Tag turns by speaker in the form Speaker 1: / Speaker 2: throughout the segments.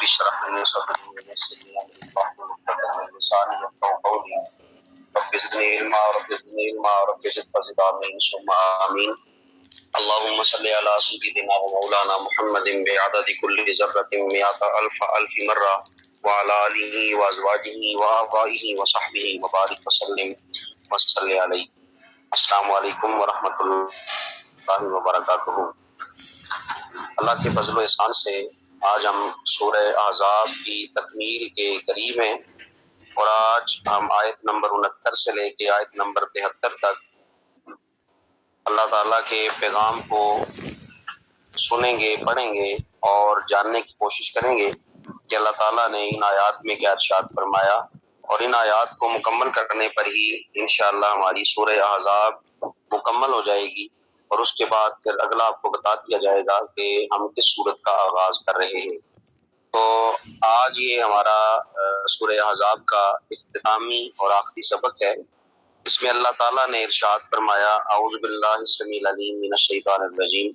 Speaker 1: رب اشرح لي صدري ويسر لي امري واحلل عقدة من لساني يفقهوا قولي رب زدني علما رب زدني علما رب زد فزد آمين ثم آمين. اللهم صل على سيدنا ومولانا محمد بعدد كل ذرة مئة ألف مرة وعلى آله وأزواجه وآبائه وصحبه وبارك وسلم وصل عليه. السلام علیکم ورحمۃ اللہ وبرکاتہ. اللہ کے فضل و احسان سے آج ہم سورہ احزاب کی تکمیل کے قریب ہیں اور آج ہم آیت نمبر 69 سے لے کے آیت نمبر 73 تک اللہ تعالیٰ کے پیغام کو سنیں گے، پڑھیں گے اور جاننے کی کوشش کریں گے کہ اللہ تعالیٰ نے ان آیات میں کیا ارشاد فرمایا، اور ان آیات کو مکمل کرنے پر ہی انشاءاللہ ہماری سورہ احزاب مکمل ہو جائے گی، اور اس کے بعد پھر اگلا آپ کو بتا دیا جائے گا کہ ہم کس سورت کا آغاز کر رہے ہیں. تو آج یہ ہمارا سورہ احزاب کا اختتامی اور آخری سبق ہے. اس میں اللہ تعالیٰ نے ارشاد فرمایا اعوذ باللہ السمیع العلیم من الشیطان الرجیم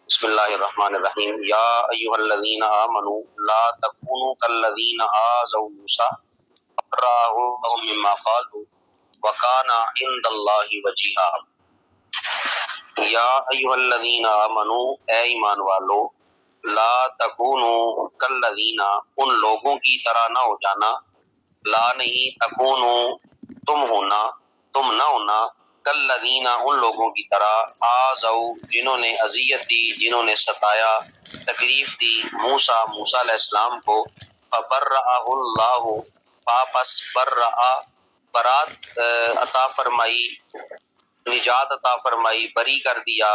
Speaker 1: بسم اللہ الرحمن الرحیم. یا ایھا الذین آمنوا لا تکونوا کالذین آذوا موسیٰ فبرأہ اللہ مما قالوا وکان عند اللہ وجیہا. یا ایھا الذین آمنوا، اے ایمان والو، لا تکونوا کالذین، ان لوگوں کی طرح نہ ہو جانا، لا نہیں، تکونوا تم ہونا، تم نہ ہونا، کالذین ان لوگوں کی طرح، آذوا جنہوں نے اذیت دی، جنہوں نے ستایا، تکلیف دی موسیٰ علیہ السلام کو. فبرأہ اللہ، واپس برأ برات عطا فرمائی، نجات عطا فرمائی، بری کر دیا،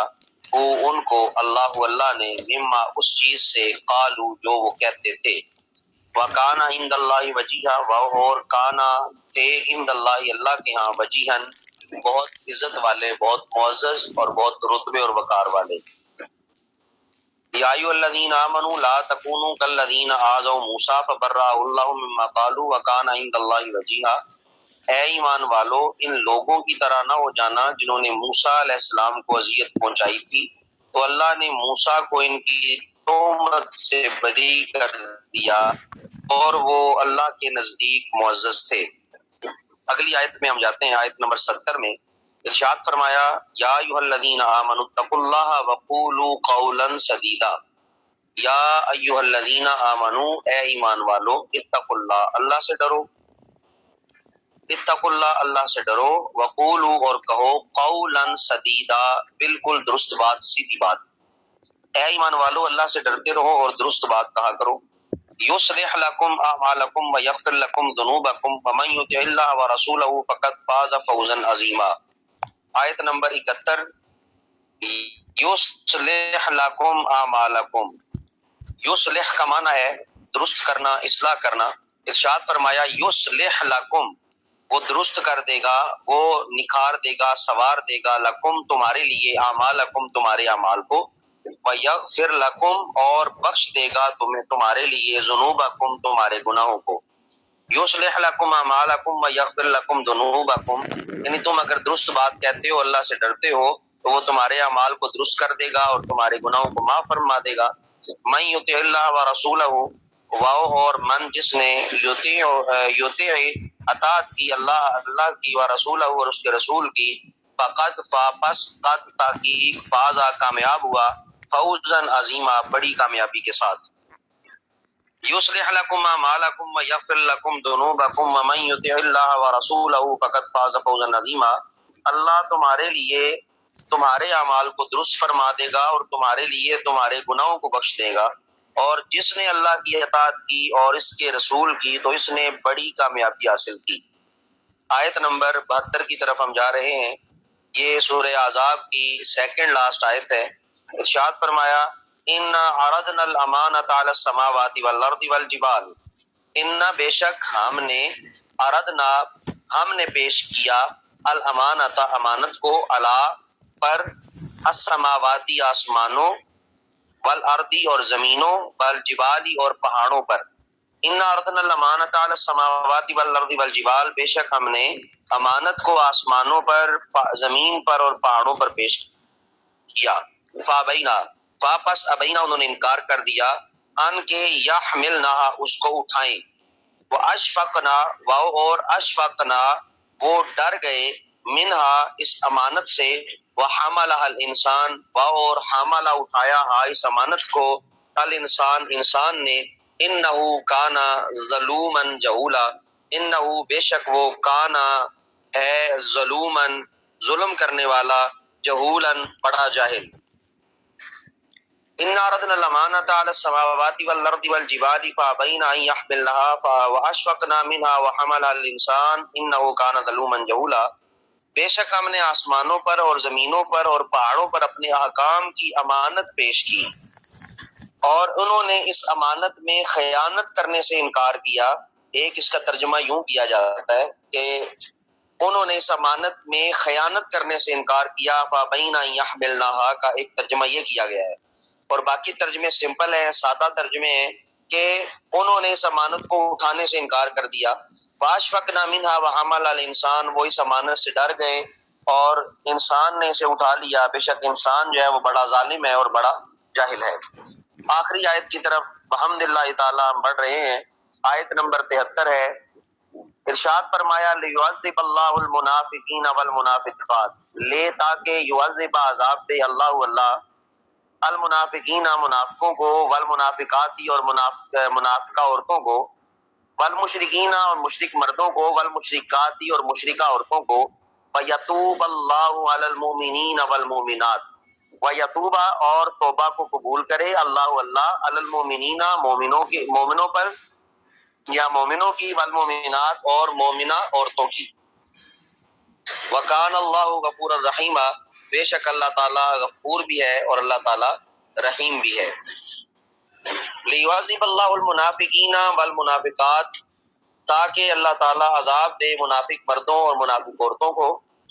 Speaker 1: وہ ان کو اللہ نے، مما اس چیز سے، قالو جو وہ کہتے تھے. وَكَانَ عِندَ اللَّهِ وَجِيهًا، اور کانا تھے عند اللہ، اللہ کے ہاں، وجیہن بہت عزت والے، بہت معزز اور بہت رتبے اور وقار والے. یا ایھا الذین آمنوا لا تکونوا کالذین آذوا موسیٰ فبرأہ اللہ مما قالوا وکان عند اللہ وجیہا. اے ایمان والو، ان لوگوں کی طرح نہ ہو جانا جنہوں نے موسیٰ علیہ السلام کو اذیت پہنچائی تھی، تو اللہ نے موسیٰ کو ان کی تہمت سے بری کر دیا اور وہ اللہ کے نزدیک معزز تھے. اگلی آیت میں ہم جاتے ہیں، آیت نمبر 70 میں ارشاد فرمایا یا ایھا الذین آمنوا اتقوا اللہ وقولوا قولا سدیدا. یا ایھا الذین آمنوا، اے ایمان والو، اتقوا اللہ، اللہ سے ڈرو، اتقوا اللہ، اللہ سے ڈرو، وقولوا اور کہو، قولا سدیدا، بالکل درست بات، سیدھی بات. اے ایمان والو، اللہ سے ڈرتے رہو اور درست بات کہا کرو. یصلح لکم اعمالکم ویغفر لکم ذنوبکم ومن یطع اللہ ورسولہ فقد فاز فوزا عظیما. آیت نمبر 71. یصلح لکم اعمالکم، یصلح کا معنی ہے درست کرنا، اصلاح کرنا. ارشاد فرمایا یصلح لکم، وہ درست کر دے گا، وہ نکھار دے گا، سوار دے گا، لکم تمہارے لیے، اعمالکم تمہارے اعمال کو، ویغفر لکم اور بخش دے گا تمہیں تمہارے لیے، ذنوبکم تمہارے گناہوں کو. یصلح لکم اعمالکم ویغفر لکم ذنوبکم، یعنی تم اگر درست بات کہتے ہو، اللہ سے ڈرتے ہو، تو وہ تمہارے اعمال کو درست کر دے گا اور تمہارے گناہوں کو معاف فرما دے گا. من یطع اللہ ورسولہ، واؤ اور من جس نے یطع اطاعت کی اللہ کی، و رسولہ اور اس کے رسول کی، فقد پس قد تحقیق، فازا کامیاب ہوا، فوزا عظیما بڑی کامیابی کے ساتھ. یصلح لکم اعمالکم ویغفر لکم ذنوبکم ومن یطع اللہ ورسولہ فقد فاز فوزا عظیما. اللہ تمہارے لیے تمہارے اعمال کو درست فرما دے گا اور تمہارے لیے تمہارے گناہوں کو بخش دے گا، اور جس نے اللہ کی اطاعت کی اور اس کے رسول کی تو اس نے بڑی کامیابی حاصل کی. آیت نمبر 72 کی طرف ہم جا رہے ہیں. یہ سورہ احزاب کی سیکنڈ لاسٹ آیت ہے. ارشاد فرمایا ان عرضنا الامانۃ علی السماوات والارض والجبال، ان بے شک ہم نے، عرضنا ہم نے پیش کیا، الامانۃ امانت کو، علی پر، السماواتی آسمانوں، والارضی اور زمینوں، والجبالی اور پہاڑوں پر. ان عرضنا الامانۃ علی السماوات والارض والجبال، بے شک ہم نے امانت کو آسمانوں پر، زمین پر اور پہاڑوں پر پیش کیا. فابینا، واپس ابینا انہوں نے انکار کر دیا، ان کے یحملنا اس کو اٹھائیں، وہ اشفقنا اور اشفقنا وہ ڈر گئے، منہا اس امانت سے، وہ حملہ الانسان اور حملہ اٹھایا اس امانت کو، الانسان انسان نے، انہو کانا ظلومن جہولا، انہو بے شک وہ کانا ہے ظلومن ظلم کرنے والا، جہولن بڑا جاہل۔ اِنَّا عَرَضْنَا الْأَمَانَةَ عَلَى السَّمَاوَاتِ وَالْأَرْضِ وَالْجِبَالِ فَأَبَيْنَ أَن يَحْمِلْنَهَا وَأَشْفَقْنَ مِنْهَا وَحَمَلَهَا الْإِنسَانُ إِنَّهُ كَانَ ظَلُومًا جَهُولًا۔ بے شک ہم نے آسمانوں پر اور زمینوں پر اور پہاڑوں پر اپنے احکام کی امانت پیش کی، اور انہوں نے اس امانت میں خیانت کرنے سے انکار کیا۔ ایک اس کا ترجمہ یوں کیا جاتا ہے کہ انہوں نے اس امانت میں خیانت کرنے سے انکار کیا، فَأَبَيْنَ أَن يَحْمِلْنَهَا کا ایک ترجمہ یہ کیا گیا ہے، اور باقی ترجمے سمپل ہیں، سادہ ترجمے ہیں کہ انہوں نے اس امانت کو اٹھانے سے انکار کر دیا۔ وَأَشْفَقْنَا مِنْهَا وَحَمَلَهَا الْإِنسَانُ وہ اس امانت سے ڈر گئے اور انسان نے اسے اٹھا لیا، بے شک انسان جو ہے وہ بڑا ظالم ہے اور بڑا جاہل ہے۔ آخری آیت کی طرف بحمداللہ تعالی ہم بڑھ رہے ہیں، آیت نمبر 73 ہے۔ ارشاد فرمایا لیعذب اللہ المنافقین والمنافقات، لے تاکہ یعذب عذاب دے اللہ المنافقین منافقوں کو، والمنافقاتی اور منافقہ عورتوں کو، والمشرکین اور مشرک مردوں کو، والمشرکاتی اور مشرکہ عورتوں کو، ویتوب اللہ علی المؤمنین والمؤمنات، ویتوبہ اور توبہ کو قبول کرے اللہ علی المؤمنین مومنوں پر یا مومنوں کی، والمؤمنات اور مومنہ عورتوں کی، وکان اللہ غفور الرحیم بے شک اللہ تعالیٰ غفور بھی ہے اور اللہ تعالیٰ رحیم بھی ہے۔ لیعذب اللہ المنافقین والمنافقات تاکہ اللہ تعالیٰ عذاب دے منافق مردوں اور منافق عورتوں کو،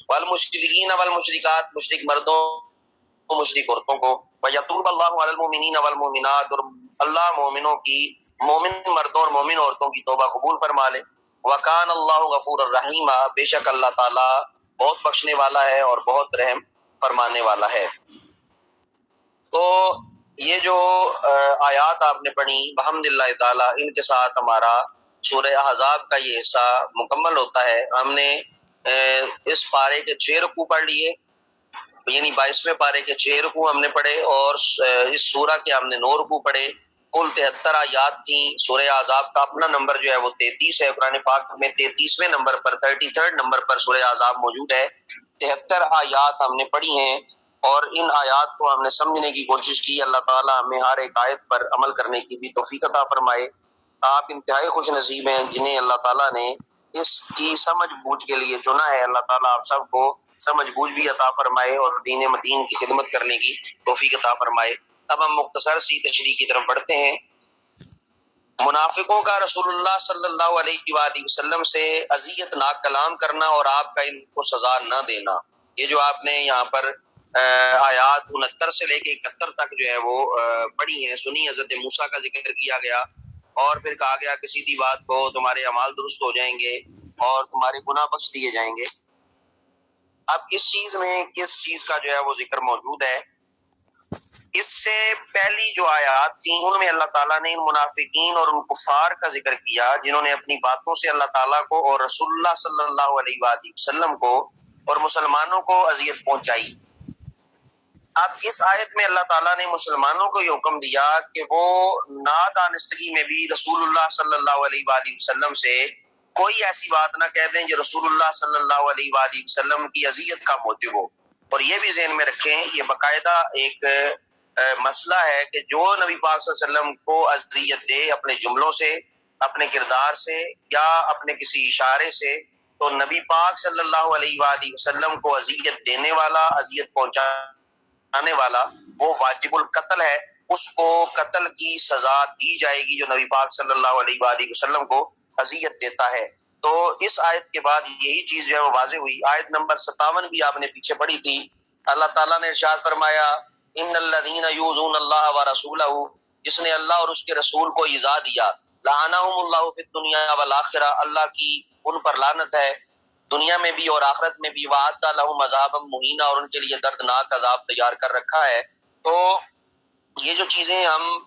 Speaker 1: والمشرکین والمشرکات مشرک مردوں مشرک عورتوں کو، ویتوب اللہ علی المؤمنین والمؤمنات اور اللہ مومنوں کی، مومن مردوں اور مومن عورتوں کی توبہ قبول فرما لے، وکان اللہ غفور الرحیم بے شک اللہ تعالیٰ بہت بخشنے والا ہے اور بہت رحم فرمانے والا ہے۔ تو یہ جو آیات آپ نے پڑھی بحمداللہ تعالیٰ، ان کے ساتھ ہمارا سورہ احزاب کا یہ حصہ مکمل ہوتا ہے۔ ہم نے اس پارے کے 6 رکوع پڑھ لیے، یعنی 22ویں پارے کے 6 رکوع ہم نے پڑھے، اور اس سورہ کے ہم نے 9 رکوع پڑھے۔ کل 73 آیات تھیں۔ سورہ احزاب کا اپنا نمبر جو ہے وہ 33 ہے، قرآن پاک میں 33ویں نمبر پر 33rd نمبر پر سورہ احزاب موجود ہے۔ 73 آیات ہم نے پڑھی ہیں، اور ان آیات کو ہم نے سمجھنے کی کوشش کی۔ اللہ تعالیٰ ہمیں ہر ایک آیت پر عمل کرنے کی بھی توفیق عطا فرمائے۔ آپ انتہائی خوش نصیب ہیں جنہیں اللہ تعالیٰ نے اس کی سمجھ بوجھ کے لیے چنا ہے۔ اللہ تعالیٰ آپ سب کو سمجھ بوجھ بھی عطا فرمائے اور دین متین کی خدمت کرنے کی توفیق عطا فرمائے۔ اب ہم مختصر سی تشریح کی طرف بڑھتے ہیں۔ منافقوں کا رسول اللہ صلی اللہ علیہ وآلہ وسلم سے اذیت ناک کلام کرنا اور آپ کا ان کو سزا نہ دینا، یہ جو آپ نے یہاں پر آیات 69 سے لے کے 71 تک جو ہے وہ پڑھی ہیں، سنی۔ حضرت موسیٰ کا ذکر کیا گیا، اور پھر کہا گیا کہ سیدھی بات کو تمہارے اعمال درست ہو جائیں گے اور تمہارے گناہ بخش دیے جائیں گے۔ اب اس چیز میں کس چیز کا جو ہے وہ ذکر موجود ہے؟ اس سے پہلی جو آیات تھیں ان میں اللہ تعالیٰ نے ان منافقین اور ان کفار کا ذکر کیا جنہوں نے اپنی باتوں سے اللہ تعالیٰ کو اور رسول اللہ صلی اللہ علیہ وآلہ وسلم کو اور مسلمانوں کو اذیت پہنچائی۔ اب اس آیت میں اللہ تعالیٰ نے مسلمانوں کو یہ حکم دیا کہ وہ نادانستگی میں بھی رسول اللہ صلی اللہ علیہ وآلہ وسلم سے کوئی ایسی بات نہ کہہ دیں جو رسول اللہ صلی اللہ علیہ وآلہ وسلم کی اذیت کا موجب ہو۔ اور یہ بھی ذہن میں رکھیں، یہ باقاعدہ ایک مسئلہ ہے کہ جو نبی پاک صلی اللہ علیہ وسلم کو اذیت دے اپنے جملوں سے، اپنے کردار سے یا اپنے کسی اشارے سے، تو نبی پاک صلی اللہ علیہ وآلہ وسلم کو اذیت دینے والا، اذیت پہنچانے والا وہ واجب القتل ہے، اس کو قتل کی سزا دی جائے گی جو نبی پاک صلی اللہ علیہ وآلہ وسلم کو اذیت دیتا ہے۔ تو اس آیت کے بعد یہی چیز جو ہے وہ واضح ہوئی۔ آیت نمبر 57 بھی آپ نے پیچھے پڑھی تھی۔ اللہ تعالیٰ نے ارشاد فرمایا ان الذین یؤذون اللہ ورسولہ، جس نے اللہ اور اس کے رسول کو ایذا دیا، لعنہم اللہ فی الدنیا والآخرہ، اللہ کی ان پر لعنت ہے دنیا میں بھی اور آخرت میں بھی، وعد لہم عذابا مہینا، اور ان کے لیے دردناک عذاب تیار کر رکھا ہے۔ تو یہ جو چیزیں ہم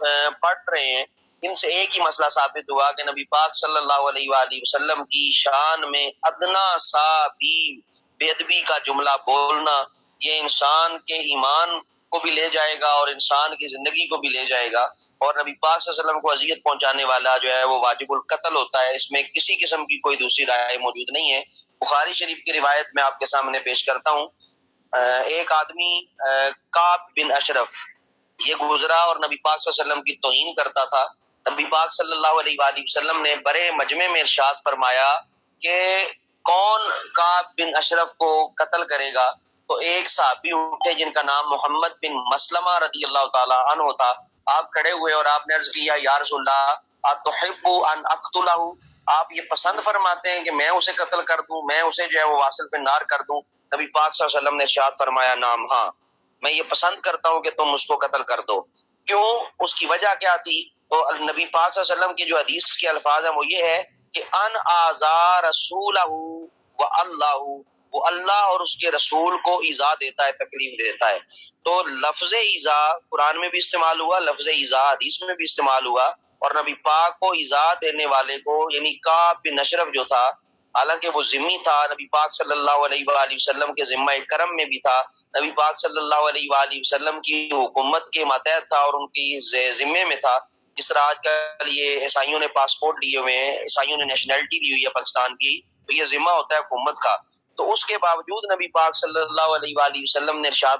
Speaker 1: پڑھ رہے ہیں ان سے ایک ہی مسئلہ ثابت ہوا کہ نبی پاک صلی اللہ علیہ وآلہ وسلم کی شان میں ادنا سا بھی بے ادبی کا جملہ بولنا یہ انسان کے ایمان کو بھی لے جائے گا اور انسان کی زندگی کو بھی لے جائے گا، اور نبی پاک صلی اللہ علیہ وسلم کو اذیت پہنچانے والا جو ہے وہ واجب القتل ہوتا ہے۔ اس میں کسی قسم کی کوئی دوسری رائے موجود نہیں ہے۔ بخاری شریف کی روایت میں آپ کے سامنے پیش کرتا ہوں۔ ایک آدمی کعب بن اشرف یہ گزرا اور نبی پاک صلی اللہ علیہ وسلم کی توہین کرتا تھا۔ نبی پاک صلی اللہ علیہ وآلہ وسلم نے بڑے مجمع میں ارشاد فرمایا کہ کون کعب بن اشرف کو قتل کرے گا؟ تو ایک صحابی اٹھے جن کا نام محمد بن مسلمہ رضی اللہ تعالی عنہ تھا۔ آپ کھڑے ہوئے اور آپ نے عرض کیا یا رسول اللہ اتحب ان اقتلہ، آپ یہ پسند فرماتے ہیں کہ میں اسے قتل کر دوں، میں اسے جو ہے وہ واصل فی النار کر دوں؟ نبی پاک صلی اللہ علیہ وسلم نے ارشاد فرمایا نعم، ہاں میں یہ پسند کرتا ہوں کہ تم اس کو قتل کر دو۔ کیوں؟ اس کی وجہ کیا تھی؟ تو نبی پاک صلی اللہ علیہ وسلم کی جو حدیث کے الفاظ ہیں وہ یہ ہے کہ ان آذا رسولہ و اللہ، وہ اللہ اور اس کے رسول کو ایذا دیتا ہے، تکلیف دیتا ہے۔ تو لفظ ایذا قرآن میں بھی استعمال ہوا، لفظ ایذا حدیث میں بھی استعمال ہوا، اور نبی پاک کو ایذا دینے والے کو یعنی کعب بن اشرف جو تھا، حالانکہ وہ ذمی تھا، نبی پاک صلی اللہ علیہ وآلہ وسلم کے ذمہ کرم میں بھی تھا، نبی پاک صلی اللہ علیہ وآلہ وسلم کی حکومت کے ماتحت تھا اور ان کی ذمے میں تھا۔ جس طرح آج کل یہ عیسائیوں نے پاسپورٹ لیے ہوئے ہیں، عیسائیوں نے نیشنلٹی لی ہوئی ہے پاکستان کی، تو یہ ذمہ ہوتا ہے حکومت کا۔ تو اس کے باوجود نبی پاک صلی اللہ علیہ وآلہ وسلم نے ارشاد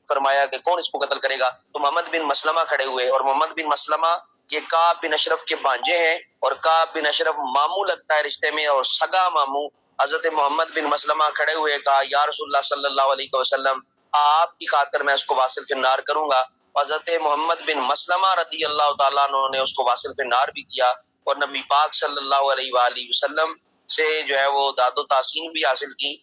Speaker 1: فرمایا کہ کون اس کو قتل کرے گا؟ تو محمد بن مسلمہ کھڑے ہوئے، اور محمد بن مسلمہ یہ کعب بن اشرف کے بھانجے ہیں، اور کعب بن اشرف ماموں لگتا ہے رشتے میں اور سگا ماموں۔ حضرت محمد بن مسلمہ کھڑے ہوئے کہا یا رسول اللہ صلی اللہ علیہ وسلم آپ کی خاطر میں اس کو واصل فی النار کروں گا۔ حضرت محمد بن مسلمہ رضی اللہ تعالیٰ عنہ نے اس کو واصل فی النار بھی کیا، اور نبی پاک صلی اللہ علیہ وآلہ وسلم سے جو ہے وہ داد و تحسین بھی حاصل کی۔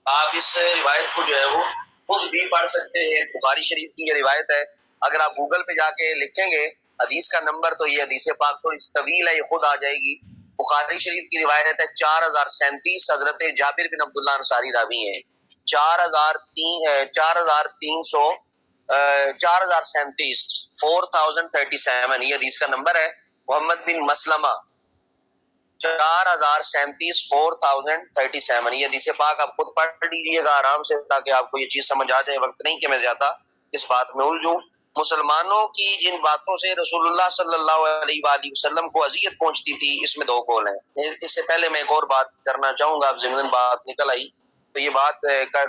Speaker 1: آپ اس روایت کو جو ہے وہ خود بھی پڑھ سکتے ہیں، بخاری شریف کی یہ روایت ہے۔ اگر آپ گوگل پہ جا کے لکھیں گے حدیث کا نمبر تو یہ حدیث پاک تو طویل ہے، یہ خود آ جائے گی۔ بخاری شریف کی روایت ہے 4037، حضرت جابر بن عبداللہ انصاری راوی ہیں۔ 4037 یہ حدیث کا نمبر ہے۔ محمد بن مسلمہ 4037 یہ حدیث پاک آپ خود پڑھ لیجیے گا آرام سے، تاکہ آپ کو یہ چیز سمجھ آ جائے۔ وقت نہیں کہ میں زیادہ اس بات میں الجھوں۔ مسلمانوں کی جن باتوں سے رسول اللہ صلی اللہ علیہ وآلہ وسلم کو اذیت پہنچتی تھی، اس میں دو قول ہیں۔ اس سے پہلے میں ایک اور بات کرنا چاہوں گا، اب ضمن بات نکل آئی تو یہ بات کر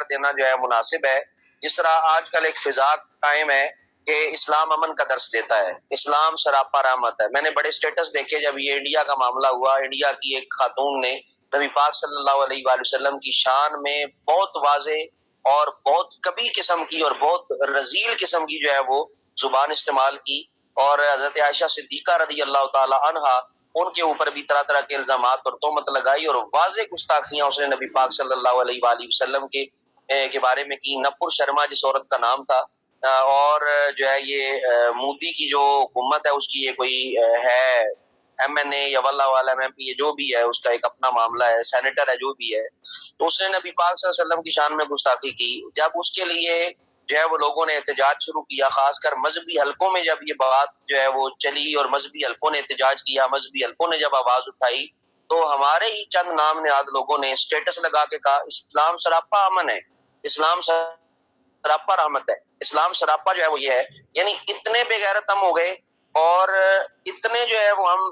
Speaker 1: دینا جو ہے مناسب ہے۔ جس طرح آج کل ایک فضا قائم ہے کہ اسلام امن کا درس دیتا ہے، اسلام سراپا رحمت ہے۔ میں نے بڑے سٹیٹس دیکھے جب یہ انڈیا کا معاملہ ہوا، انڈیا کی ایک خاتون نے نبی پاک صلی اللہ علیہ وآلہ وسلم کی شان میں بہت واضح اور بہت کبھی قسم کی اور بہت رذیل قسم کی جو ہے وہ زبان استعمال کی، اور حضرت عائشہ صدیقہ رضی اللہ تعالی عنہا ان کے اوپر بھی طرح طرح کے الزامات اور تہمت لگائی، اور واضح گستاخیاں اس نے نبی پاک صلی اللہ علیہ وآلہ وسلم کے بارے میں کی۔ نپور شرما جس عورت کا نام تھا، اور جو ہے یہ مودی کی جو حکومت ہے اس کی یہ کوئی ہے MNA یا واللہ عالم MP، یہ جو بھی ہے اس کا ایک اپنا معاملہ ہے، سینیٹر ہے جو بھی ہے، تو اس نے نبی پاک صلی اللہ علیہ وسلم کی شان میں گستاخی کی۔ جب اس کے لیے جو ہے وہ لوگوں نے احتجاج شروع کیا، خاص کر مذہبی حلقوں میں جب یہ بات جو ہے وہ چلی اور مذہبی حلقوں نے احتجاج کیا، مذہبی حلقوں نے جب آواز اٹھائی، تو ہمارے ہی چند نام نہاد لوگوں نے اسٹیٹس لگا کے کہا اسلام سراپا امن ہے، اسلام سراپا رحمت ہے، اسلام سراپا جو ہے وہ یہ ہے۔ یعنی اتنے بے غیرت ہم ہو گئے، اور اتنے جو ہے وہ ہم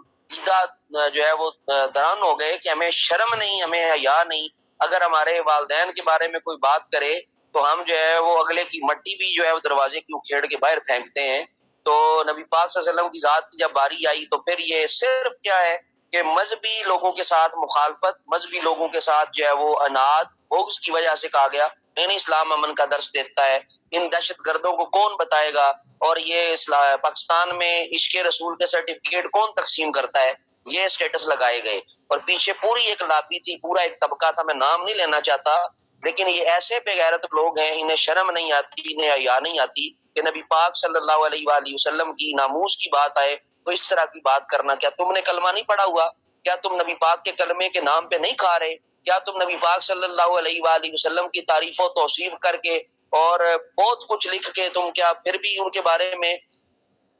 Speaker 1: جو ہے وہ دران ہو گئے کہ ہمیں شرم نہیں، ہمیں حیا نہیں۔ اگر ہمارے والدین کے بارے میں کوئی بات کرے تو ہم جو ہے وہ اگلے کی مٹی بھی جو ہے وہ دروازے کی اکھیڑ کے باہر پھینکتے ہیں۔ تو نبی پاک صلی اللہ علیہ وسلم کی ذات کی جب باری آئی تو پھر یہ صرف کیا ہے کہ مذہبی لوگوں کے ساتھ مخالفت، مذہبی لوگوں کے ساتھ جو ہے وہ اناد بغض کی وجہ سے کہا گیا نہیں اسلام امن کا درس دیتا ہے، ان دہشت گردوں کو کون بتائے گا، اور یہ پاکستان میں عشق رسول کے سرٹیفکیٹ کون تقسیم کرتا ہے، یہ اسٹیٹس لگائے گئے۔ اور پیچھے پوری ایک لابی تھی، پورا ایک طبقہ تھا، میں نام نہیں لینا چاہتا، لیکن یہ ایسے بے غیرت لوگ ہیں، انہیں شرم نہیں آتی، انہیں حیا نہیں آتی کہ نبی پاک صلی اللہ علیہ وآلہ وسلم کی ناموس کی بات آئے تو اس طرح کی بات کرنا۔ کیا تم نے کلمہ نہیں پڑھا ہوا؟ کیا تم نبی پاک کے کلمے کے نام پہ نہیں کھا رہے؟ کیا تم نبی پاک صلی اللہ علیہ وآلہ وسلم کی تعریف و توصیف کر کے اور بہت کچھ لکھ کے تم کیا پھر بھی ان کے بارے میں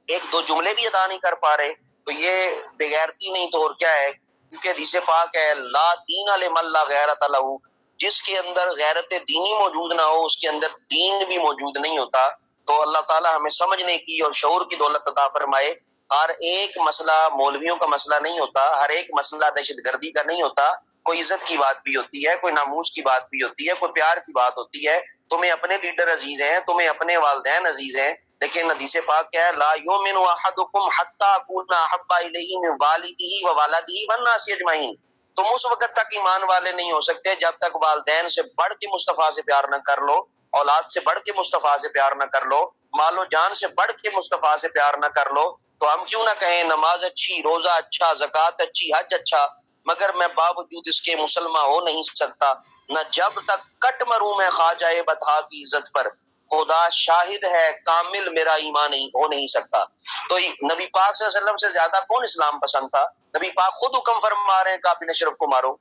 Speaker 1: ایک دو جملے بھی ادا نہیں کر پا رہے؟ تو یہ بغیرتی نہیں تو اور کیا ہے، کیونکہ حدیث پاک ہے لا دین لمن لا غیرت لہ، جس کے اندر غیرت دینی موجود نہ ہو اس کے اندر دین بھی موجود نہیں ہوتا۔ تو اللہ تعالی ہمیں سمجھنے کی اور شعور کی دولت عطا فرمائے۔ ہر ایک مسئلہ مولویوں کا مسئلہ نہیں ہوتا، ہر ایک مسئلہ دہشت گردی کا نہیں ہوتا، کوئی عزت کی بات بھی ہوتی ہے، کوئی ناموس کی بات بھی ہوتی ہے، کوئی پیار کی بات ہوتی ہے۔ تمہیں اپنے لیڈر عزیز ہیں، تمہیں اپنے والدین عزیز ہیں، لیکن حدیث پاک کیا ہے لا یؤمن احدکم حتی اکون احب الیہ من والدہ وولدہ والناس اجمعین، تم اس وقت تک ایمان والے نہیں ہو سکتے جب تک والدین سے بڑھ کے مصطفیٰ سے پیار نہ کر لو، اولاد سے بڑھ کے مصطفیٰ سے پیار نہ کر لو، مال و جان سے بڑھ کے مصطفیٰ سے پیار نہ کر لو۔ تو ہم کیوں نہ کہیں نماز اچھی، روزہ اچھا، زکوٰۃ اچھی، حج اچھا، مگر میں باوجود اس کے مسلمان ہو نہیں سکتا نہ جب تک کٹ مروں میں خواجہ بطحا کی عزت پر، خدا شاہد ہے کامل میرا ایمان ہو نہیں سکتا۔ تو نبی پاک صلی اللہ علیہ وسلم سے زیادہ کون اسلام پسند تھا؟ نبی پاک خود حکم فرما رہے ہیں کعب بن اشرف کو مارو،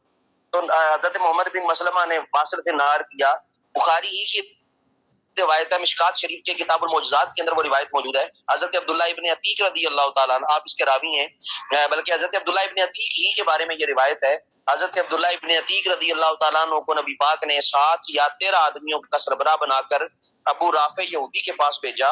Speaker 1: تو حضرت محمد بن مسلمہ نے واصل سے نار کیا۔ بخاری ہی کی روایت ہے، مشکات شریف کے کتاب المعجزات کے اندر وہ روایت موجود ہے، حضرت عبداللہ ابن عتیق رضی اللہ تعالیٰ عنہ، آپ اس کے راوی ہیں، بلکہ حضرت عبداللہ ابن عتیق ہی کے بارے میں یہ روایت ہے۔ حضرت عبداللہ ابن عتیق رضی اللہ تعالیٰ عنہ کو نبی پاک نے 7 یا 13 آدمیوں کا سربراہ بنا کر ابو رافع یہودی کے پاس بھیجا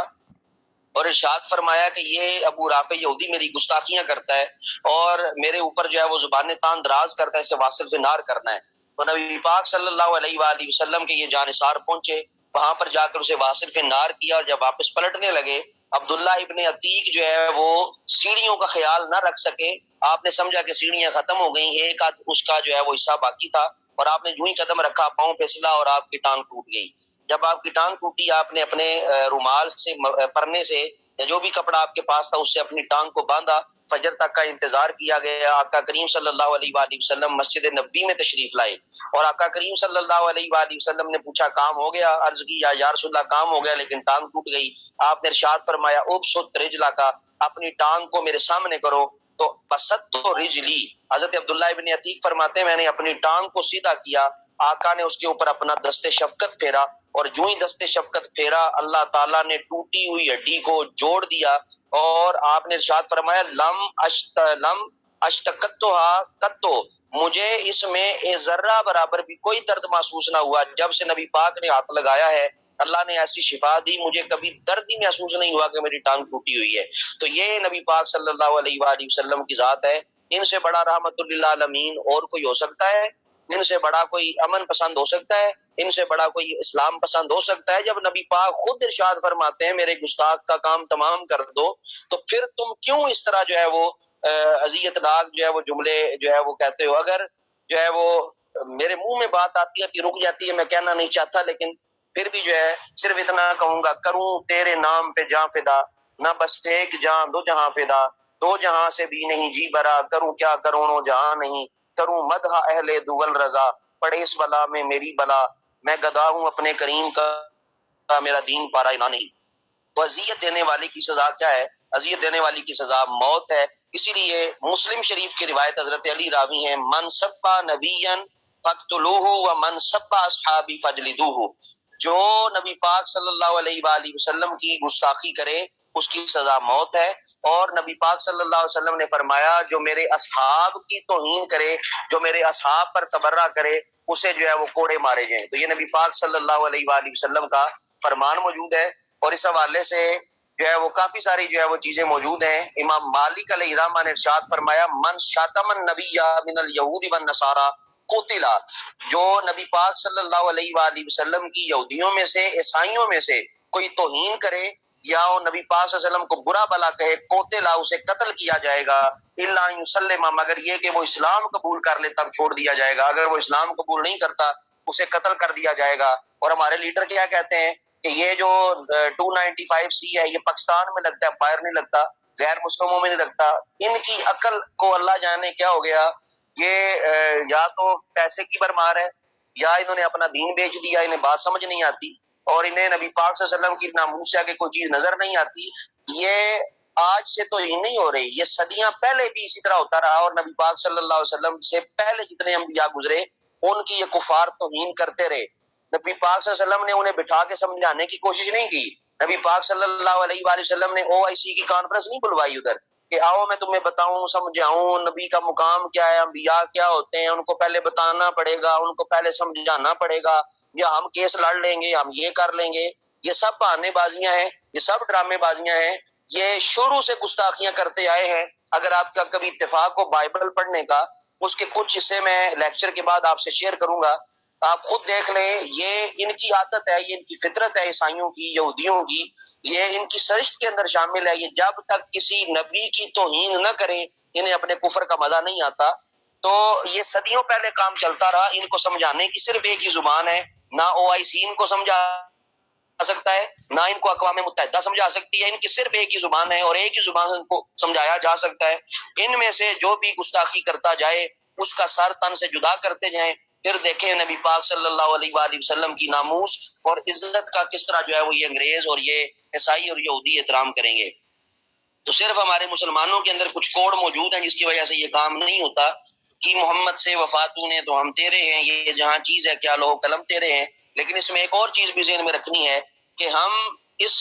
Speaker 1: اور ارشاد فرمایا کہ یہ ابو رافع یہودی میری گستاخیاں کرتا ہے اور میرے اوپر جو ہے وہ زبان تان دراز کرتا ہے، اسے واصل سے نار کرنا ہے۔ تو نبی پاک صلی اللہ علیہ وآلہ وسلم کے یہ جانثار پہنچے، وہاں پر جا کر اسے واصل سے نار کیا، اور جب واپس پلٹنے لگے عبداللہ ابن عتیق جو ہے وہ سیڑھیوں کا خیال نہ رکھ سکے، آپ نے سمجھا کہ سیڑھیاں ختم ہو گئیں، ایک آدھ اس کا جو ہے وہ حصہ باقی تھا، اور آپ نے جو ہی قدم رکھا پاؤں پھسلا اور آپ کی ٹانگ ٹوٹ گئی۔ جب آپ کی ٹانگ ٹوٹی آپ نے اپنے رومال سے، پرنے سے یا جو بھی کپڑا آپ کے پاس تھا اس سے اپنی ٹانگ کو باندھا، فجر تک کا انتظار کیا گیا۔ آقا کریم صلی اللہ علیہ وآلہ وسلم مسجد نبوی میں تشریف لائے اور آقا کریم صلی اللہ علیہ وآلہ وسلم نے پوچھا کام ہو گیا؟ عرض کی یا رسول اللہ کام ہو گیا لیکن ٹانگ ٹوٹ گئی۔ آپ نے ارشاد فرمایا ابسط رجلک، اپنی ٹانگ کو میرے سامنے کرو، تو بسط رجلی، حضرت عبداللہ ابن عتیق فرماتے ہیں میں نے اپنی ٹانگ کو سیدھا کیا، آقا نے اس کے اوپر اپنا دست شفقت پھیرا، اور جو ہی دست شفقت پھیرا اللہ تعالیٰ نے ٹوٹی ہوئی ہڈی کو جوڑ دیا، اور آپ نے ارشاد فرمایا لم اشتقتها قط، مجھے اس میں ایک ذرہ برابر بھی کوئی درد محسوس نہ ہوا۔ جب سے نبی پاک نے ہاتھ لگایا ہے اللہ نے ایسی شفا دی، مجھے کبھی درد ہی محسوس نہیں ہوا کہ میری ٹانگ ٹوٹی ہوئی ہے۔ تو یہ نبی پاک صلی اللہ علیہ وآلہ وسلم کی ذات ہے، ان سے بڑا رحمت للعالمین اور کوئی ہو سکتا ہے؟ ان سے بڑا کوئی امن پسند ہو سکتا ہے؟ ان سے بڑا کوئی اسلام پسند ہو سکتا ہے؟ جب نبی پاک خود ارشاد فرماتے ہیں میرے گستاخ کا کام تمام کر دو، تو پھر تم کیوں اس طرح جو ہے وہ اذیت ناک جو ہے وہ جملے جو ہے وہ کہتے ہو؟ اگر جو ہے وہ میرے منہ میں بات آتی ہے رک جاتی ہے، میں کہنا نہیں چاہتا، لیکن پھر بھی جو ہے صرف اتنا کہوں گا، کروں تیرے نام پہ جاں فدا، نہ بس ایک جاں دو جہاں فدا، دو جہاں سے بھی نہیں جی برا، کروں کیا کروڑوں جہاں نہیں، کروں مدح اہل دول رضا، پڑے اس بلا میں میری بلا، میں گدا ہوں اپنے کریم کا میرا دین پارا نہ نہیں۔ تو اذیت دینے والی کی سزا کیا ہے؟ اذیت دینے والی کی سزا موت ہے۔ اسی لیے مسلم شریف کی روایت حضرت علی راوی ہیں من سبا نبیا فاقتلوہ ومن سبا اصحابی فاجلدوہ، جو نبی پاک صلی اللہ علیہ وآلہ وسلم کی گستاخی کرے اس کی سزا موت ہے، اور نبی پاک صلی اللہ علیہ وسلم نے فرمایا جو میرے اصحاب کی توہین کرے، جو میرے اصحاب پر تبرہ کرے، اسے جو ہے وہ کوڑے مارے جائیں۔ تو یہ نبی پاک صلی اللہ علیہ وآلہ وسلم کا فرمان موجود ہے، اور اس حوالے سے جو ہے وہ کافی ساری جو ہے وہ چیزیں موجود ہیں۔ امام مالک علیہ الرحمہ نے ارشاد فرمایا من شاتم النبی من الیہود والنصارى قتل، جو نبی پاک صلی اللہ علیہ وآلہ وسلم کی یہودیوں میں سے، عیسائیوں میں سے کوئی توہین کرے یا وہ نبی پاک صلی اللہ علیہ وسلم کو برا بلا کہے، قتل، اسے قتل کیا جائے گا، الا ان یسلم، مگر یہ کہ وہ اسلام قبول کر لے تب چھوڑ دیا جائے گا، اگر وہ اسلام قبول نہیں کرتا اسے قتل کر دیا جائے گا۔ اور ہمارے لیڈر کیا کہتے ہیں کہ یہ جو 295C ہے یہ پاکستان میں لگتا ہے، باہر نہیں لگتا، غیر مسلموں میں نہیں لگتا۔ ان کی عقل کو اللہ جانے کیا ہو گیا، یہ یا تو پیسے کی بھرمار ہے یا انہوں نے اپنا دین بیچ دیا، انہیں بات سمجھ نہیں آتی، اور انہیں نبی پاک صلی اللہ علیہ وسلم کی ناموس سے آگے کوئی چیز نظر نہیں آتی۔ یہ آج سے تو یہ نہیں ہو رہی، یہ صدیاں پہلے بھی اسی طرح ہوتا رہا، اور نبی پاک صلی اللہ علیہ وسلم سے پہلے جتنے انبیاء گزرے ان کی یہ کفار توہین کرتے رہے۔ نبی پاک صلی اللہ علیہ وسلم نے انہیں بٹھا کے سمجھانے کی کوشش نہیں کی۔ نبی پاک صلی اللہ علیہ وآلہ وسلم نے OIC کی کانفرنس نہیں بلوائی ادھر کہ آؤ میں تمہیں بتاؤں سمجھاؤں نبی کا مقام کیا ہے، انبیاء کیا ہوتے ہیں، ان کو پہلے بتانا پڑے گا، ان کو پہلے سمجھانا پڑے گا، یا ہم کیس لڑ لیں گے، ہم یہ کر لیں گے۔ یہ سب بہانے بازیاں ہیں، یہ سب ڈرامے بازیاں ہیں، یہ شروع سے گستاخیاں کرتے آئے ہیں۔ اگر آپ کا کبھی اتفاق ہو بائبل پڑھنے کا، اس کے کچھ حصے میں لیکچر کے بعد آپ سے شیئر کروں گا، آپ خود دیکھ لیں، یہ ان کی عادت ہے، یہ ان کی فطرت ہے، عیسائیوں کی، یہودیوں کی، یہ ان کی سرشت کے اندر شامل ہے۔ یہ جب تک کسی نبی کی توہین نہ کرے انہیں اپنے کفر کا مزہ نہیں آتا۔ تو یہ صدیوں پہلے کام چلتا رہا، ان کو سمجھانے کی صرف ایک ہی زبان ہے، نہ OIC ان کو سمجھا سکتا ہے، نہ ان کو اقوام متحدہ سمجھا سکتی ہے، ان کی صرف ایک ہی زبان ہے، اور ایک ہی زبان سے ان کو سمجھایا جا سکتا ہے۔ ان میں سے جو بھی گستاخی کرتا جائے اس کا سر تن سے جدا کرتے جائیں، پھر دیکھیں نبی پاک صلی اللہ علیہ وآلہ وسلم کی ناموس اور عزت کا کس طرح جو ہے وہ یہ انگریز اور یہ عیسائی اور یہودی احترام کریں گے۔ تو صرف ہمارے مسلمانوں کے اندر کچھ کوڑ موجود ہیں جس کی وجہ سے یہ کام نہیں ہوتا کہ محمد سے وفاتوں نے تو ہم تیرے ہیں، یہ جہاں چیز ہے کیا لوہ قلم تیرے ہیں۔ لیکن اس میں ایک اور چیز بھی ذہن میں رکھنی ہے کہ ہم اس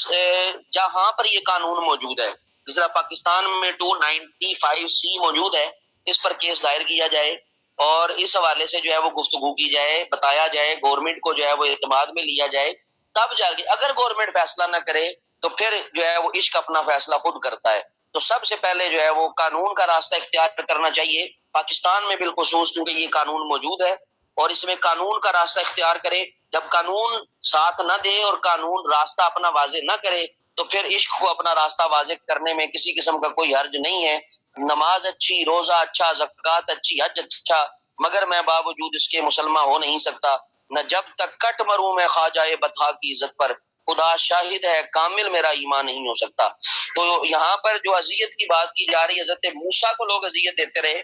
Speaker 1: جہاں پر یہ قانون موجود ہے، جس طرح پاکستان میں 295C موجود ہے، اس پر کیس دائر کیا جائے اور اس حوالے سے جو ہے وہ گفتگو کی جائے، بتایا جائے، گورنمنٹ کو جو ہے وہ اعتماد میں لیا جائے، تب جا کے اگر گورنمنٹ فیصلہ نہ کرے تو پھر جو ہے وہ عشق اپنا فیصلہ خود کرتا ہے۔ تو سب سے پہلے جو ہے وہ قانون کا راستہ اختیار کرنا چاہیے، پاکستان میں بالخصوص کیونکہ یہ قانون موجود ہے، اور اس میں قانون کا راستہ اختیار کرے۔ جب قانون ساتھ نہ دے اور قانون راستہ اپنا واضح نہ کرے تو پھر عشق کو اپنا راستہ واضح کرنے میں کسی قسم کا کوئی حرج نہیں ہے۔ نماز اچھی، روزہ اچھا، زکوٰۃ اچھی، حج اچھا، مگر میں باوجود اس کے مسلمان ہو نہیں سکتا۔ نہ جب تک کٹ مروں میں خواجہ بطحا کی عزت پر، خدا شاہد ہے کامل میرا ایمان نہیں ہو سکتا۔ تو یہاں پر جو اذیت کی بات کی جا رہی ہے، حضرت موسیٰ کو لوگ اذیت دیتے رہے۔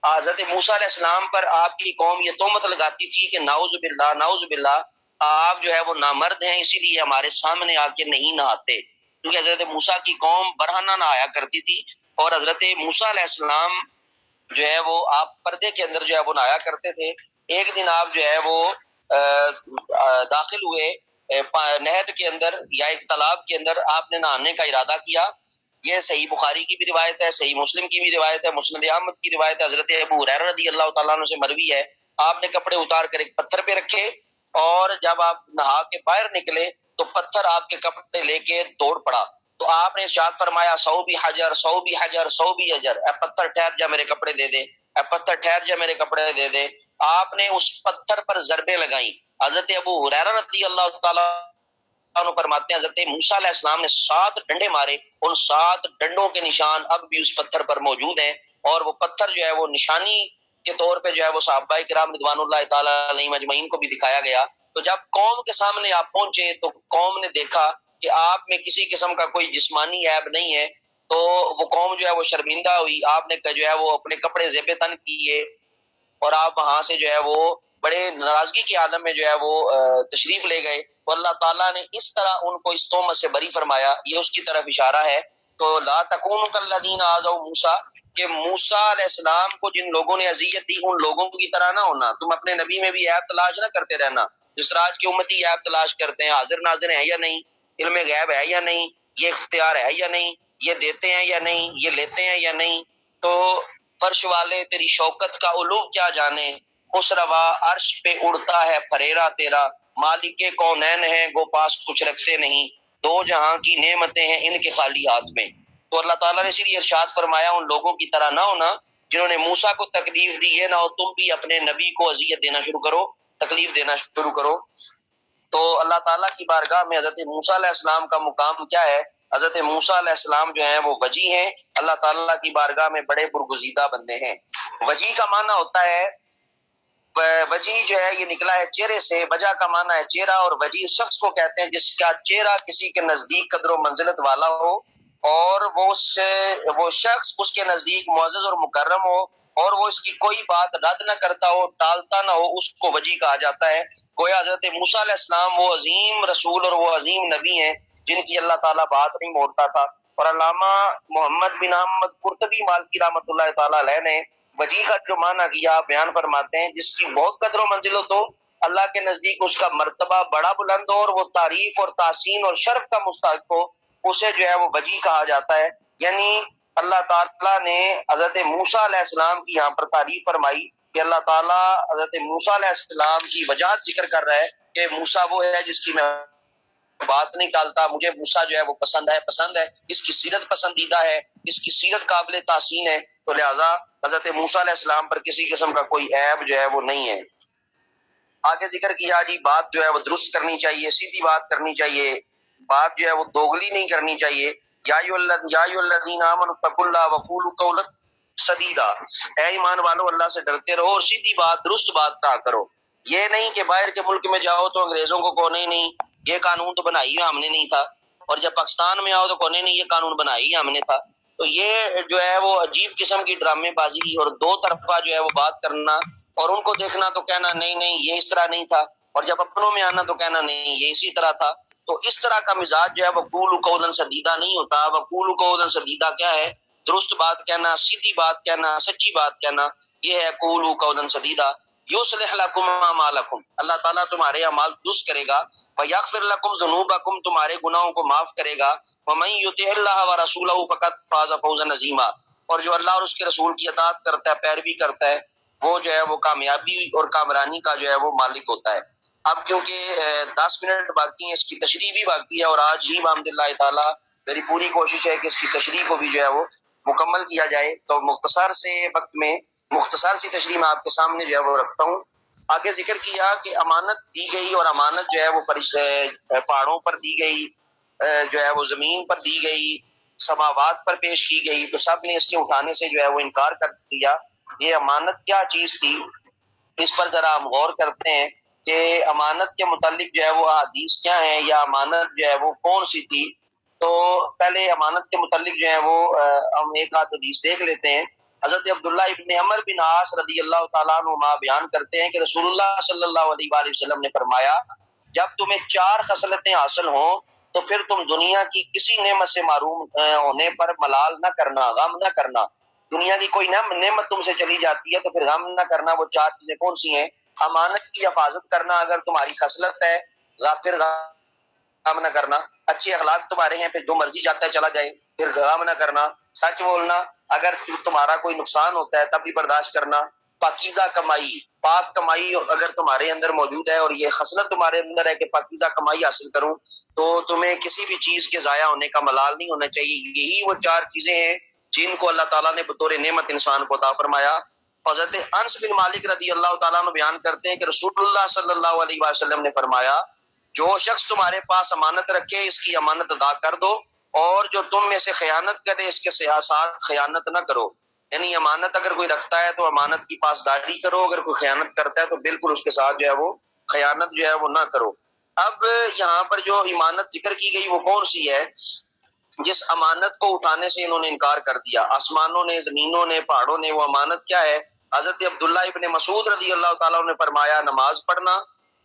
Speaker 1: حضرت موسیٰ علیہ السلام پر آپ کی قوم یہ تہمت لگاتی تھی کہ نعوذ باللہ نعوذ باللہ آپ جو ہے وہ نامرد ہیں، اسی لیے ہمارے سامنے آ کے نہیں نہاتے، کیونکہ حضرت موسیٰ کی قوم برہنہ نہایا کرتی تھی، اور حضرت موسیٰ علیہ السلام جو ہے وہ آپ پردے کے اندر جو ہے وہ نہایا کرتے تھے۔ ایک دن آپ جو ہے وہ داخل ہوئے نہر کے اندر یا ایک تالاب کے اندر، آپ نے نہانے کا ارادہ کیا۔ یہ صحیح بخاری کی بھی روایت ہے، صحیح مسلم کی بھی روایت ہے، مسند احمد کی روایت ہے، حضرت ابو ہریرہ رضی اللہ تعالیٰ عنہ سے مروی ہے۔ آپ نے کپڑے اتار کر ایک پتھر پہ رکھے، اور جب آپ نہا کے باہر نکلے تو پتھر آپ کے کپڑے لے کے توڑ پڑا۔ تو آپ نے ارشاد فرمایا سو بھی حجر، سو بھی حجر، سو بھی حجر، اے پتھر ٹھہر جا میرے کپڑے دے دے، اے پتھر ٹھہر جا میرے کپڑے دے دے۔ آپ نے اس پتھر پر ضربیں لگائیں۔ حضرت ابو ہریرہ رضی اللہ تعالیٰ عنہ فرماتے ہیں حضرت موسیٰ علیہ السلام نے 7 ڈنڈے مارے، ان 7 ڈنڈوں کے نشان اب بھی اس پتھر پر موجود ہیں، اور وہ پتھر جو ہے وہ نشانی کے طور پہ جو ہے وہ صحابہ کرام رضوان اللہ تعالی علیہم اجمعین کو بھی دکھایا گیا۔ تو جب قوم کے سامنے آپ پہنچے تو قوم نے دیکھا کہ آپ میں کسی قسم کا کوئی جسمانی عیب نہیں ہے، تو وہ قوم جو ہے وہ شرمندہ ہوئی۔ آپ نے جو ہے وہ اپنے کپڑے زیب تن کیے، اور آپ وہاں سے جو ہے وہ بڑے ناراضگی کے عالم میں جو ہے وہ تشریف لے گئے، تو اللہ تعالیٰ نے اس طرح ان کو اس تہمت سے بری فرمایا۔ یہ اس کی طرف اشارہ ہے۔ تو لا تکونوا کالذین آذوا موسیٰ، کہ موسیٰ علیہ السلام کو جن لوگوں نے اذیت دی ان لوگوں کی طرح نہ ہونا۔ تم اپنے نبی میں بھی عیب تلاش نہ کرتے رہنا، جس طرح آج کی امتی عیب تلاش کرتے ہیں، حاضر ناظر ہے یا نہیں، علم غیب ہے یا نہیں، یہ اختیار ہے یا نہیں، یہ دیتے ہیں یا نہیں، یہ لیتے ہیں یا نہیں۔ تو فرش والے تیری شوکت کا علو کیا جانے، خسروا عرش پہ اڑتا ہے پھریرا تیرا، مالک کونین ہے گو پاس کچھ رکھتے نہیں، دو جہاں کی نعمتیں ہیں ان کے خالی ہاتھ میں۔ تو اللہ تعالیٰ نے اسی لیے ارشاد فرمایا ان لوگوں کی طرح نہ ہونا جنہوں نے موسیٰ کو تکلیف دی، یہ نہ ہو تم بھی اپنے نبی کو اذیت دینا شروع کرو، تکلیف دینا شروع کرو۔ تو اللہ تعالیٰ کی بارگاہ میں حضرت موسیٰ علیہ السلام کا مقام کیا ہے؟ حضرت موسیٰ علیہ السلام جو ہیں وہ وجی ہیں، اللہ تعالیٰ کی بارگاہ میں بڑے برگزیدہ بندے ہیں۔ وجی کا معنی ہوتا ہے، وجی جو ہے یہ نکلا ہے چہرے سے، وجہ کا معنی ہے چہرہ، اور وجی اس شخص کو کہتے ہیں جس کا چہرہ کسی کے نزدیک قدر و منزلت والا ہو، اور وہ شخص اس کے نزدیک معزز اور مکرم ہو، اور وہ اس کی کوئی بات رد نہ کرتا ہو، ٹالتا نہ ہو، اس کو وجی کہا جاتا ہے۔ گویا حضرت موسیٰ علیہ السلام وہ عظیم رسول اور وہ عظیم نبی ہیں جن کی اللہ تعالیٰ بات نہیں موڑتا تھا۔ اور علامہ محمد بن احمد قرطبی مالکی رحمۃ اللہ تعالی علیہ نے وجی کا جو معنی کیا بیان فرماتے ہیں، جس کی بہت قدر و منزلت ہو، اللہ کے نزدیک اس کا مرتبہ بڑا بلند ہو، اور وہ تعریف اور تحسین اور شرف کا مستحق ہو، اسے جو ہے وہ وجی کہا جاتا ہے۔ یعنی اللہ تعالیٰ نے حضرت موسیٰ علیہ السلام کی یہاں پر تعریف فرمائی کہ اللہ تعالیٰ حضرت موسیٰ علیہ السلام کی وجاہت ذکر کر رہا ہے کہ موسیٰ وہ ہے جس کی میں بات نہیں ٹالتا، مجھے موسیٰ جو ہے وہ پسند ہے، اس کی سیرت پسندیدہ ہے، اس کی سیرت قابل تحسین ہے، تو لہٰذا حضرت موسیٰ علیہ السلام پر کسی قسم کا کوئی عیب جو ہے وہ نہیں ہے۔ آگے ذکر کیا جی بات جو ہے وہ درست کرنی چاہیے، سیدھی بات کرنی چاہیے، بات جو ہے وہ دوگلی نہیں کرنی چاہیے۔ یا ایھا الذین آمنوا اتقوا اللہ وقولوا قولا سدیدا، اے ایمان والو اللہ سے ڈرتے رہو اور سیدھی بات درست بات کہا کرو۔ یہ نہیں کہ باہر کے ملک میں جاؤ تو انگریزوں کو کہو نہیں یہ قانون تو بنائی ہم نے نہیں تھا، اور جب پاکستان میں آؤ تو کہو نہیں یہ قانون بنائی ہم نے تھا۔ تو یہ جو ہے وہ عجیب قسم کی ڈرامے بازی اور دو طرفہ جو ہے وہ بات کرنا، اور ان کو دیکھنا تو کہنا نہیں یہ اس طرح نہیں تھا، اور جب اپنوں میں آنا تو کہنا نہیں یہ اسی طرح تھا۔ تو اس طرح کا مزاج جو ہے وہ قولوا قولا سدیدا نہیں ہوتا۔ وقولوا قولا سدیدا کیا ہے؟ درست بات کہنا، سیدھی بات کہنا، سچی بات کہنا، یہ ہے قولوا قولا سدیدا۔ یصلح لکم اعمالکم، اللہ تعالیٰ تمہارے اعمال درست کرے گا، ویغفر لکم ذنوبکم، تمہارے گناہوں کو معاف کرے گا، ومن یطع اللہ ورسولہ فقد فاز فوزا عظیما، اور جو اللہ اور اس کے رسول کی اطاعت کرتا ہے، پیروی کرتا ہے، وہ جو ہے وہ کامیابی اور کامرانی کا جو ہے وہ مالک ہوتا ہے۔ اب کیونکہ 10 منٹ باقی ہیں، اس کی تشریح بھی باقی ہے، اور آج ہی بحمد اللہ تعالیٰ میری پوری کوشش ہے کہ اس کی تشریح کو بھی جو ہے وہ مکمل کیا جائے۔ تو مختصر سے وقت میں مختصر سی تشریح میں آپ کے سامنے جو ہے وہ رکھتا ہوں۔ آگے ذکر کیا کہ امانت دی گئی، اور امانت جو ہے وہ پہاڑوں پر دی گئی، جو ہے وہ زمین پر دی گئی، سماوات پر پیش کی گئی، تو سب نے اس کے اٹھانے سے جو ہے وہ انکار کر دیا۔ یہ امانت کیا چیز تھی، اس پر ذرا ہم غور کرتے ہیں کہ امانت کے متعلق جو ہے وہ حدیث کیا ہیں، یا امانت جو ہے وہ کون سی تھی۔ تو پہلے امانت کے متعلق جو ہے وہ ہم ایک آدھ حدیث دیکھ لیتے ہیں۔ حضرت عبداللہ ابن عمر بن عاص رضی اللہ تعالیٰ عنہما بیان کرتے ہیں کہ رسول اللہ صلی اللہ علیہ وآلہ وسلم نے فرمایا، جب تمہیں 4 خصلتیں حاصل ہوں تو پھر تم دنیا کی کسی نعمت سے محروم ہونے پر ملال نہ کرنا، غم نہ کرنا۔ دنیا کی کوئی نعمت تم سے چلی جاتی ہے تو پھر غم نہ کرنا۔ وہ 4 چیزیں کون سی ہیں؟ امانت کی حفاظت کرنا اگر تمہاری خصلت ہے، پھر غم نہ کرنا۔ اچھے اخلاق تمہارے ہیں، پھر جو مرضی جاتا ہے چلا جائے، پھر غم نہ کرنا۔ سچ بولنا، اگر تمہارا کوئی نقصان ہوتا ہے تب بھی برداشت کرنا۔ پاکیزہ کمائی، پاک کمائی اگر تمہارے اندر موجود ہے، اور یہ خصلت تمہارے اندر ہے کہ پاکیزہ کمائی حاصل کروں، تو تمہیں کسی بھی چیز کے ضائع ہونے کا ملال نہیں ہونا چاہیے۔ یہی وہ 4 چیزیں ہیں جن کو اللہ تعالیٰ نے بطور نعمت انسان کو عطا فرمایا۔ حضرت انس بن مالک رضی اللہ تعالیٰ عنہ بیان کرتے ہیں کہ رسول اللہ صلی اللہ علیہ وسلم نے فرمایا، جو شخص تمہارے پاس امانت رکھے اس کی امانت ادا کر دو، اور جو تم میں سے خیانت کرے اس کے ساتھ خیانت نہ کرو۔ یعنی امانت اگر کوئی رکھتا ہے تو امانت کی پاسداری کرو، اگر کوئی خیانت کرتا ہے تو بالکل اس کے ساتھ جو ہے وہ خیانت جو ہے وہ نہ کرو۔ اب یہاں پر جو امانت ذکر کی گئی وہ کون سی ہے؟ جس امانت کو اٹھانے سے انہوں نے انکار کر دیا، آسمانوں نے، زمینوں نے، پہاڑوں نے، وہ امانت کیا ہے؟ حضرت عبداللہ ابن مسعود رضی اللہ تعالیٰ نے فرمایا، نماز پڑھنا،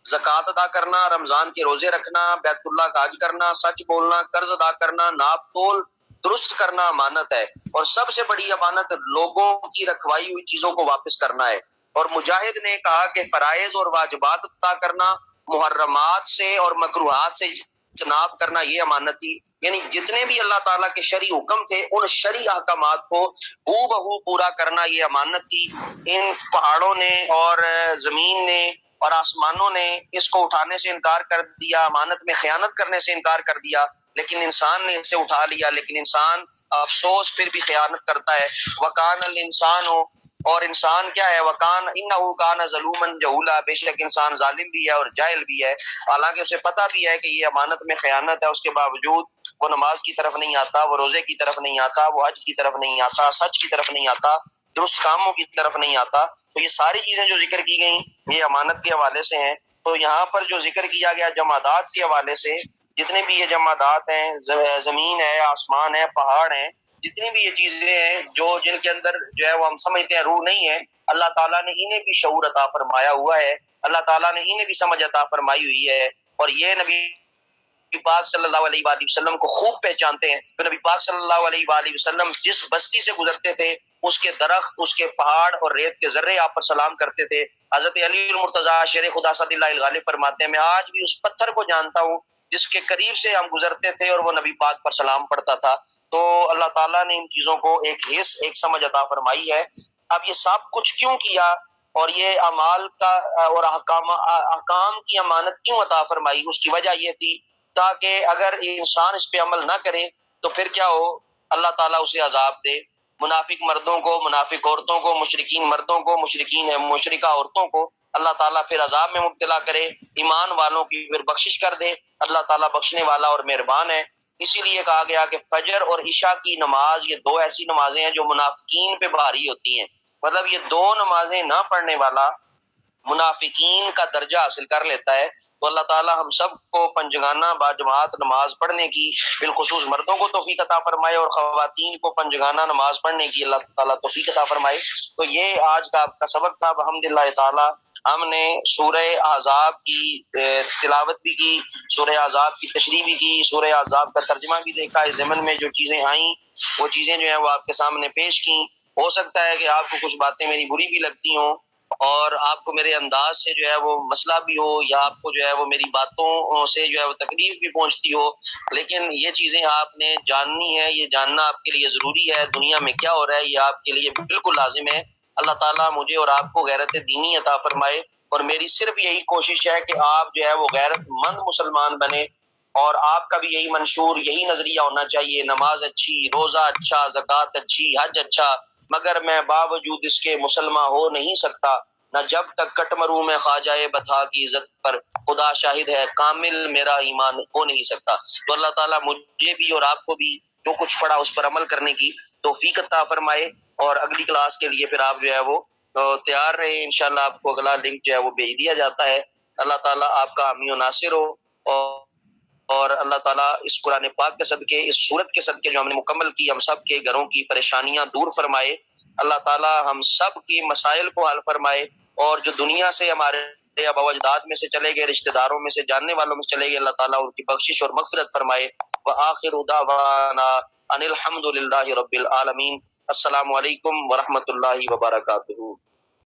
Speaker 1: زکوٰۃ ادا کرنا، رمضان کے روزے رکھنا، بیت اللہ کا حج کرنا، سچ بولنا، قرض ادا کرنا، ناپ تول درست کرنا امانت ہے، اور سب سے بڑی امانت لوگوں کی رکھوائی ہوئی چیزوں کو واپس کرنا ہے۔ اور مجاہد نے کہا کہ فرائض اور واجبات ادا کرنا، محرمات سے اور مکروہات سے اجتناب کرنا، یہ امانت تھی۔ یعنی جتنے بھی اللہ تعالیٰ کے شرعی حکم تھے ان شرعی احکامات کو ہو بہو پورا کرنا یہ امانت تھی۔ ان پہاڑوں نے اور زمین نے اور آسمانوں نے اس کو اٹھانے سے انکار کر دیا، امانت میں خیانت کرنے سے انکار کر دیا، لیکن انسان نے اسے اٹھا لیا۔ لیکن انسان افسوس پھر بھی خیانت کرتا ہے۔ وکان الانسان، اور انسان کیا ہے؟ وکان انہ کان ظلوما جہولا، بے شک انسان ظالم بھی ہے اور جاہل بھی ہے۔ حالانکہ اسے پتہ بھی ہے کہ یہ امانت میں خیانت ہے، اس کے باوجود وہ نماز کی طرف نہیں آتا، وہ روزے کی طرف نہیں آتا، وہ حج کی طرف نہیں آتا، سچ کی طرف نہیں آتا، درست کاموں کی طرف نہیں آتا۔ تو یہ ساری چیزیں جو ذکر کی گئیں یہ امانت کے حوالے سے ہیں۔ تو یہاں پر جو ذکر کیا گیا جمادات کے حوالے سے، جتنے بھی یہ جمادات ہیں، زمین ہے، آسمان ہے، پہاڑ ہیں، جتنی بھی یہ چیزیں ہیں جو جن کے اندر جو ہے وہ ہم سمجھتے ہیں روح نہیں ہے، اللہ تعالیٰ نے انہیں بھی شعور عطا فرمایا ہوا ہے، اللہ تعالیٰ نے انہیں بھی سمجھ عطا فرمائی ہوئی ہے۔ اور یہ نبی نبی پاک صلی اللہ علیہ وآلہ وسلم کو خوب پہچانتے ہیں. تو نبی پاک صلی اللہ علیہ وآلہ وسلم جس بستی سے گزرتے تھے اس کے درخت، اس کے پہاڑ اور ریت کے ذرے آپ پر سلام کرتے تھے. حضرت علی المرتضیٰ شیر خدا صلی اللہ الغالب فرماتے ہیں میں آج بھی اس پتھر کو جانتا ہوں جس کے قریب سے ہم گزرتے تھے اور وہ نبی پاک پر سلام پڑھتا تھا. تو اللہ تعالیٰ نے ان چیزوں کو ایک حس، ایک سمجھ عطا فرمائی ہے. اب یہ سب کچھ کیوں کیا اور یہ اعمال کا اور احکام کی امانت کیوں عطا فرمائی؟ اس کی وجہ یہ تھی تاکہ اگر انسان اس پہ عمل نہ کرے تو پھر کیا ہو، اللہ تعالیٰ اسے عذاب دے. منافق مردوں کو، منافق عورتوں کو، مشرکین مردوں کو، مشرکہ عورتوں کو اللہ تعالیٰ پھر عذاب میں مبتلا کرے، ایمان والوں کی پھر بخشش کر دے. اللہ تعالیٰ بخشنے والا اور مہربان ہے. اسی لیے کہا گیا کہ فجر اور عشاء کی نماز یہ دو ایسی نمازیں ہیں جو منافقین پہ بھاری ہوتی ہیں. مطلب یہ دو نمازیں نہ پڑھنے والا منافقین کا درجہ حاصل کر لیتا ہے. تو اللہ تعالیٰ ہم سب کو پنجگانہ باجماعت نماز پڑھنے کی، بالخصوص مردوں کو توفیق عطا فرمائے اور خواتین کو پنجگانہ نماز پڑھنے کی اللہ تعالیٰ توفیق عطا فرمائے. تو یہ آج کا آپ کا سبق تھا. بحمداللہ تعالیٰ ہم نے سورہ احزاب کی تلاوت بھی کی، سورہ احزاب کی تشریح بھی کی، سورہ احزاب کا ترجمہ بھی دیکھا. اس ضمن میں جو چیزیں آئیں وہ چیزیں جو ہیں وہ آپ کے سامنے پیش کی. ہو سکتا ہے کہ آپ کو کچھ باتیں میری بری بھی لگتی ہوں اور آپ کو میرے انداز سے جو ہے وہ مسئلہ بھی ہو، یا آپ کو جو ہے وہ میری باتوں سے جو ہے وہ تکلیف بھی پہنچتی ہو، لیکن یہ چیزیں آپ نے جاننی ہے. یہ جاننا آپ کے لیے ضروری ہے. دنیا میں کیا ہو رہا ہے یہ آپ کے لیے بالکل لازم ہے. اللہ تعالیٰ مجھے اور آپ کو غیرت دینی عطا فرمائے، اور میری صرف یہی کوشش ہے کہ آپ جو ہے وہ غیرت مند مسلمان بنے، اور آپ کا بھی یہی منشور، یہی نظریہ ہونا چاہیے. نماز اچھی، روزہ اچھا، زکوٰۃ اچھی، حج اچھا، مگر میں باوجود اس کے مسلمان ہو نہیں سکتا. نہ جب تک کٹ مروں میں خواجہ بتا کی عزت پر، خدا شاہد ہے کامل میرا ایمان ہو نہیں سکتا. تو اللہ تعالیٰ مجھے بھی اور آپ کو بھی جو کچھ پڑھا اس پر عمل کرنے کی توفیق عطا فرمائے. اور اگلی کلاس کے لیے پھر آپ جو ہے وہ تیار رہے. انشاءاللہ آپ کو اگلا لنک جو ہے وہ بھیج دیا جاتا ہے. اللہ تعالیٰ آپ کا حامی و ناصر ہو، اور اللہ تعالیٰ اس قرآن پاک کے صدقے، اس سورت کے صدقے جو ہم نے مکمل کی، ہم سب کے گھروں کی پریشانیاں دور فرمائے. اللہ تعالیٰ ہم سب کی مسائل کو حل فرمائے، اور جو دنیا سے ہمارے آبا و اجداد میں سے چلے گئے، رشتہ داروں میں سے، جاننے والوں میں سے چلے گئے، اللہ تعالیٰ ان کی بخشش اور مغفرت فرمائے. وآخر دعوانا ان الحمد للہ رب العالمین. السلام علیکم ورحمۃ اللہ وبرکاتہ.